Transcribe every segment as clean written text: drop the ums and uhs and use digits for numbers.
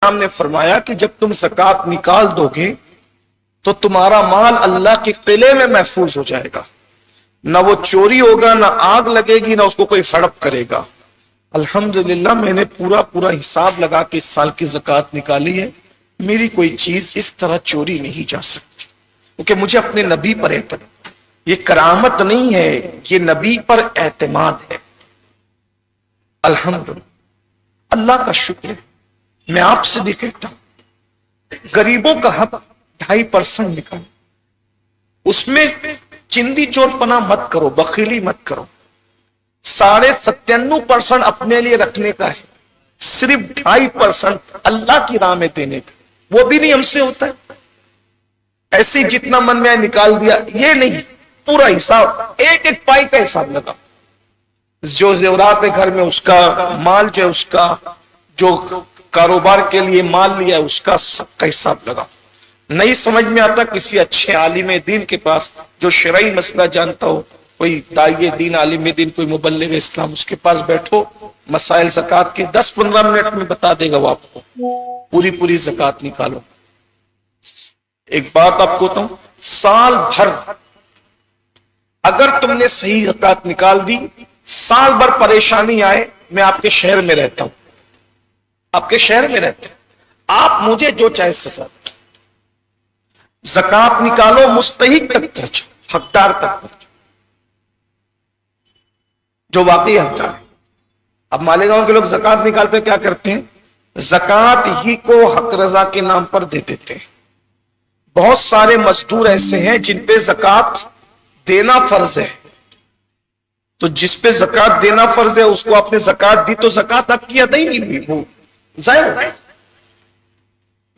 السلام نے فرمایا کہ جب تم زکات نکال دو گے تو تمہارا مال اللہ کے قلعے میں محفوظ ہو جائے گا، نہ وہ چوری ہوگا، نہ آگ لگے گی، نہ اس کو کوئی ہڑپ کرے گا۔ الحمدللہ میں نے پورا حساب لگا کے اس سال کی زکات نکالی ہے، میری کوئی چیز اس طرح چوری نہیں جا سکتی، کیونکہ مجھے اپنے نبی پر اعتماد، یہ کرامت نہیں ہے، یہ نبی پر اعتماد ہے۔ الحمدللہ، اللہ کا شکر ہے۔ میں آپ سے بھی کہتا ہوں غریبوں کا حق 2.5% نکال، اس میں چندی چور پنا مت کرو، بخیلی مت کرو۔ 97.5% اپنے لیے رکھنے کا ہے، صرف 2.5% اللہ کی راہ میں دینے کا، وہ بھی نہیں ہم سے ہوتا ہے، ایسے جتنا من میں نکال دیا، یہ نہیں، پورا حساب، ایک ایک پائی کا حساب لگا، جو زیورات ہے گھر میں اس کا، مال جو ہے اس کا، جو کاروبار کے لیے مال لیا ہے اس کا، سب کا حساب لگا۔ نہیں سمجھ میں آتا کسی اچھے عالم دین کے پاس جو شرعی مسئلہ جانتا ہو، کوئی داعی دین، عالم دین، کوئی مبلغ اسلام، اس کے پاس بیٹھو، مسائل زکات کے 10-15 منٹ میں بتا دے گا وہ آپ کو، پوری زکات نکالو۔ ایک بات آپ کو بتاؤں، سال بھر اگر تم نے صحیح زکات نکال دی، سال بھر پریشانی آئے، میں آپ کے شہر میں رہتا ہوں، آپ کے شہر میں رہتے ہیں، آپ مجھے جو چاہے سزا، زکات نکالو، مستحق تک پہنچو، حقدار تک پہنچو، جو واقعی حقدار ہے۔ اب مالیگاؤں کے لوگ زکات نکالتے کیا کرتے ہیں؟ زکات ہی کو حق رضا کے نام پر دے دیتے ہیں۔ بہت سارے مزدور ایسے ہیں جن پہ زکات دینا فرض ہے، تو جس پہ زکات دینا فرض ہے اس کو آپ نے زکات دی تو زکات آپ کی ادا ہی نہیں ہوئی، وہ ضائع ہو گئی۔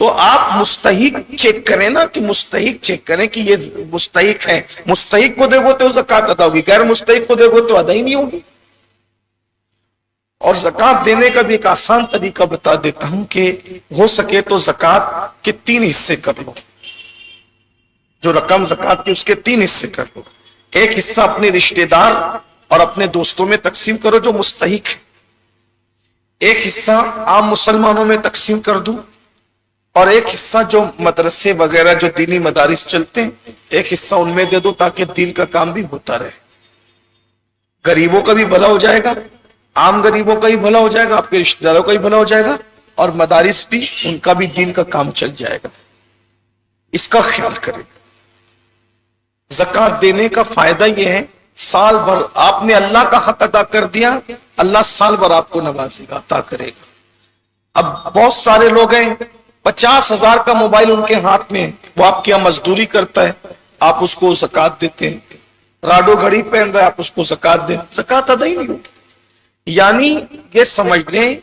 تو آپ مستحق چیک کریں نا، کہ مستحق چیک کریں کہ یہ مستحق ہے، مستحق کو دے گو تو زکات ادا ہوگی، غیر مستحق کو دے گو تو ادا ہی نہیں ہوگی۔ اور زکات دینے کا بھی ایک آسان طریقہ بتا دیتا ہوں کہ ہو سکے تو زکات کے 3 حصے کر لو، جو رقم زکات کی اس کے 3 حصے کر لو۔ ایک حصہ اپنے رشتہ دار اور اپنے دوستوں میں تقسیم کرو جو مستحق ہے، ایک حصہ عام مسلمانوں میں تقسیم کر دوں، اور ایک حصہ جو مدرسے وغیرہ جو دینی مدارس چلتے ہیں ایک حصہ ان میں دے دو، تاکہ دین کا کام بھی ہوتا رہے، غریبوں کا بھی بھلا ہو جائے گا، عام غریبوں کا بھی بھلا ہو جائے گا، آپ کے رشتہ داروں کا بھی بھلا ہو جائے گا، اور مدارس بھی، ان کا بھی دین کا کام چل جائے گا۔ اس کا خیال کریں۔ زکات دینے کا فائدہ یہ ہے، سال بھر آپ نے اللہ کا حق ادا کر دیا، اللہ سال بھر آپ کو نوازے گا، عطا کرے گا۔ اب بہت سارے لوگ ہیں 50,000 کا موبائل ان کے ہاتھ میں، وہ آپ کی یہاں مزدوری کرتا ہے، آپ اس کو زکات دیتے ہیں، راڈو گھڑی پہن رہا ہے، آپ اس کو زکات دیں، زکات ادا ہی نہیں ہوتی۔ یعنی یہ سمجھ لیں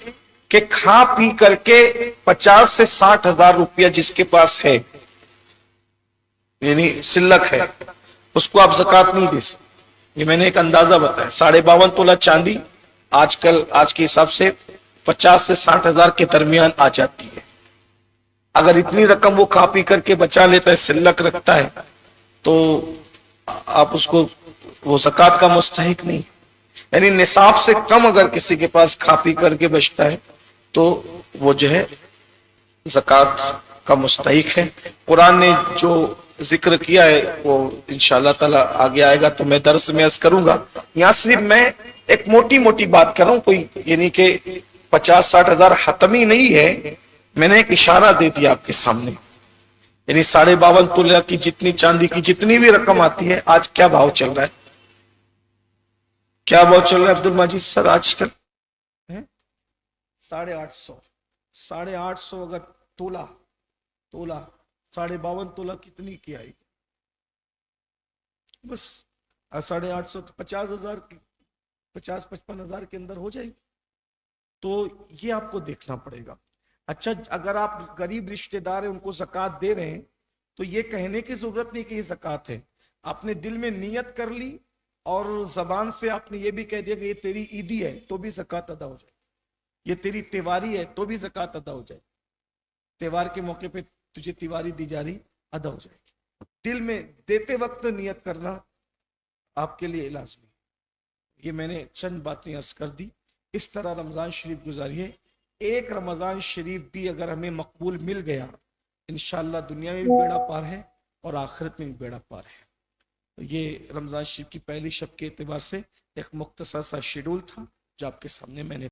کہ کھا پی کر کے 50 سے 60,000 روپیہ جس کے پاس ہے، یعنی سلک ہے، اس کو آپ زکات نہیں دے سکتے۔ یہ میں نے ایک اندازہ بتایا، 52.5 تولہ چاندی آج کے حساب سے 50 سے 60,000 کے درمیان آ جاتی ہے۔ اگر اتنی رقم وہ کھا پی کر کے بچا لیتا ہے، سلک رکھتا ہے، تو آپ اس کو، وہ زکات کا مستحق نہیں، یعنی نصاب سے کم اگر کسی کے پاس کھا پی کر کے بچتا ہے تو وہ جو ہے زکات کا مستحق ہے۔ قرآن نے جو ذکر کیا ہے وہ انشاءاللہ تعالی آگے آئے گا تو میں درس میں عرض کروں گا۔ یہاں صرف میں ایک موٹی بات کر رہا ہوں، کوئی یعنی کہ 50-60 ہزار حتمی نہیں ہے، میں نے ایک اشارہ دے دیا آپ کے سامنے۔ یعنی 52.5 تولہ کی جتنی چاندی کی جتنی بھی رقم آتی ہے، آج کیا بھاؤ چل رہا ہے؟ کیا بھاؤ چل رہا ہے عبد المجید سر آج کل؟ 850 850 اگر تولہ 52.5 تولہ کتنی کی آئی؟ بس 850 تو 50,000 کی 50-55 ہزار کے اندر ہو جائے گی۔ تو یہ آپ کو دیکھنا پڑے گا۔ اچھا، اگر آپ غریب رشتہ دار ہیں ان کو زکات دے رہے ہیں تو یہ کہنے کی ضرورت نہیں کہ یہ زکات ہے، آپ نے دل میں نیت کر لی اور زبان سے آپ نے یہ بھی کہہ دیا کہ یہ تیری عیدی ہے تو بھی زکات ادا ہو جائے، یہ تیری تیواری ہے تو بھی زکات ادا ہو جائے، تیوار کے موقع پہ تجھے تیواری دی جا رہی، ادا ہو جائے گی۔ دل میں دیتے وقت نیت کرنا آپ کے لیے لازمی ہے۔ یہ میں نے چند باتیں عرض کر دی۔ اس طرح رمضان شریف گزاریے، ایک رمضان شریف بھی اگر ہمیں مقبول مل گیا انشاءاللہ دنیا میں بھی بیڑا پار ہے اور آخرت میں بھی بیڑا پار ہے. یہ رمضان شریف کی پہلی شب کے اعتبار سے ایک مختصر سا شیڈول تھا جو آپ کے سامنے میں نے